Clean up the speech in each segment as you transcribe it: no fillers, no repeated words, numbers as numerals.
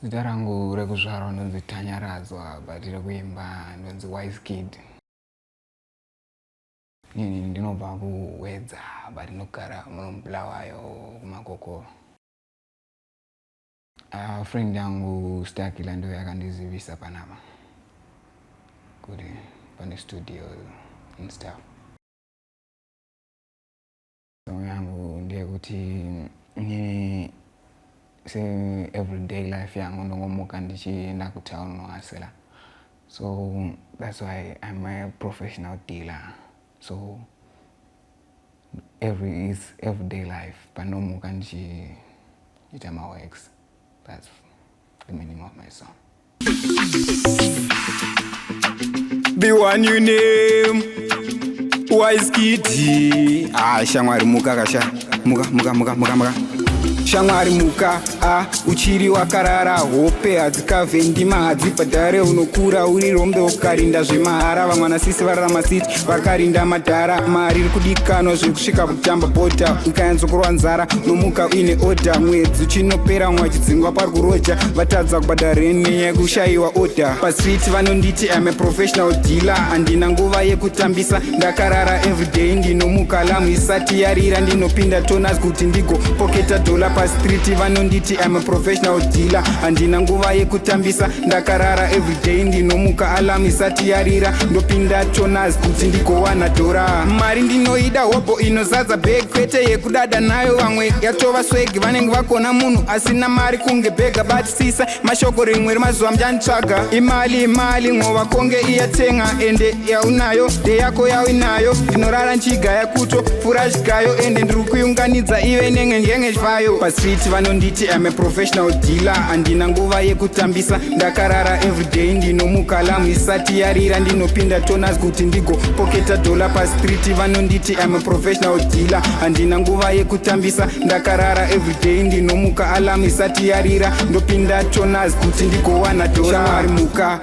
Zita rangu rekuzvarwa ndonzi Tanyaradzwa, but rekuimba ndonzi Wyz Kiddy. Nini ndinobva kuwedza but ndinogara muno Bulawayo kumakoko. Friend yangu Stakila ndo yakandizivisa panapa kuti pane studio and stuff. Song yangu ndiye kuti nini everyday life yangu ndongomuka ndichienda kutown noasela. So that's why I'm a professional dealer. So everyday life panomuka ndichiita my works. That's the meaning of my song. The one you name Wyz Kiddy. Shamwari muka kasha. Muka. Shamwari muka, uchiri wakarara. Hope hadzikavhendima hadzibhadhare. Unokura uri rombe ukarinda zvemahara. Vamwana sisi vararama siti vakarinda madhara. Mari iri kudikanwa zvekusvika kutamba bhodha. Ukayanzokurwa nzara nomuka uine oda. Mwedzi uchinopera mumwe achidzingwa pari kuroja. Vatadza kubhadhara nenyaya yekushayiwa oda. Pastreet vanonditi I'm a professional dealer. Handina nguva yekutambisa ndakarara everyday. Ndinomuka alamu isati yarira. Ndinopinda toners kuti ndigo poketa dola. Pastreet vanonditi I'm a professional dealer. Handina nguva yekutambisa ndakarara everyday. Ndinomuka alamu isati yarira. Ndopinda toners kuti ndigowana dora. Mari ndinoida hobo inozadza bag. Kwete yekudada nayo vamwe yatova swag. Vanenge vakona munhu asina mari kunge bega batisisa. Mashoko rimwe remazuva mchanditsvaga. Imali ngova konge iyatenga. Ende yaunayo ndeyako yauinayo. Ndinorara nchigaya kuto pfura chigayo. Ende ndiri kuiunganidza ive nenge chivayo. Pastreet vanonditi I'm a professional dealer. Handina nguva yekutambisa ndakarara everyday. Ndinomuka alamu isati yarira. Ndinopinda toners kuti ndigo poketa dola. Pastreet vanonditi I'm a professional dealer. Handina nguva yekutambisa ndakarara everyday. Ndinomuka alamu isati yarira. Ndopinda toners kuti ndigowana dora. Shamwari muka,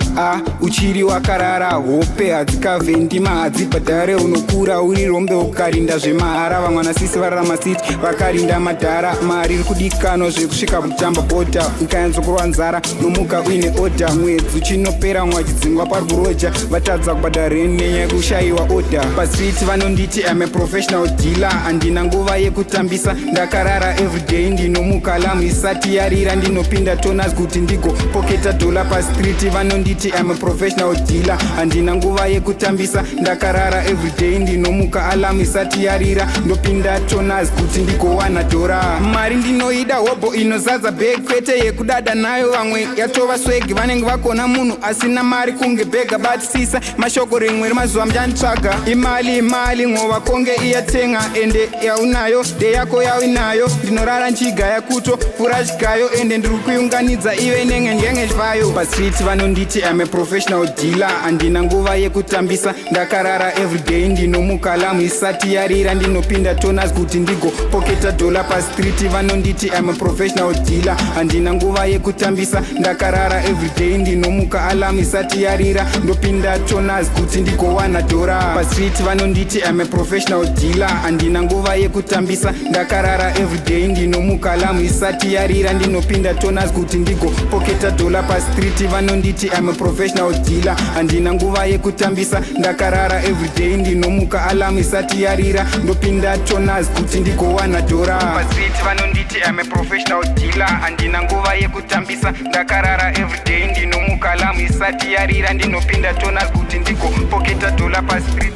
uchiri wakarara. Hope hadzikavhendima hadzibhadhare. Unokura uri rombe ukarinda zvemahara. Vamwana sisi vararama siti vakarinda madhara. Mari iri kudikanwa zvekusvika kutamba bhodha. Ukayanzokurwa nzara nomuka uine oda. Mwedzi uchinopera mumwe achidzingwa pari kuroja. Vatadza kubhadhara nenyaya yekushayiwa oda. Pastreet vanonditi I'm a professional dealer. Handina nguva yekutambisa ndakarara everyday. Ndinomuka alamu isati yarira. Ndinopinda toners kuti ndigo poketa dola. Pastreet vanonditi I'm a professional dealer. Handina nguva yekutambisa ndakarara everyday. Ndinomuka alamu isati yarira. Ndopinda toners kuti ndigowana dora. Mari ndinoida hobo inozadza bag. Kwete yekudada nayo vamwe yatova swag. Vanenge vakona munhu asina mari kunge bega batisisa. Mashoko rimwe remazuva mchanditsvaga. Imali ngova konge iyatenga. Ende yaunayo ndeyako yauinayo. Ndinorara nchigaya kuto pfura chigayo. Ende ndiri kuiunganidza ive nenge chivayo. Pastreet vanonditi I'm a professional dealer. Handina nguva yekutambisa ndakarara everyday. Ndinomuka alamu isati yarira. Ndinopinda toners kuti ndigo poketa dola. Pastreet vanonditi I'm a professional dealer. Handina nguva yekutambisa ndakarara everyday. Ndinomuka alamu isati yarira. Ndopinda toners kuti ndigowana dora. Pastreet vanonditi I'm a professional dealer. Handina nguva yekutambisa ndakarara everyday. Ndinomuka alamu isati yarira. Ndinopinda toners kuti ndigo poketa dola. Pastreet vanonditi I'm a professional dealer. Handina nguva yekutambisa ndakarara everyday. Ndinomuka alamu isati yarira. Ndopinda toners kuti ndigowana dora. Pastreet vanonditi I'm a professional dealer. Handina nguva yekutambisa ndakarara everyday. Ndinomuka alamu isati yarira. Ndinopinda toners kuti ndigo poketa dola. Pastreet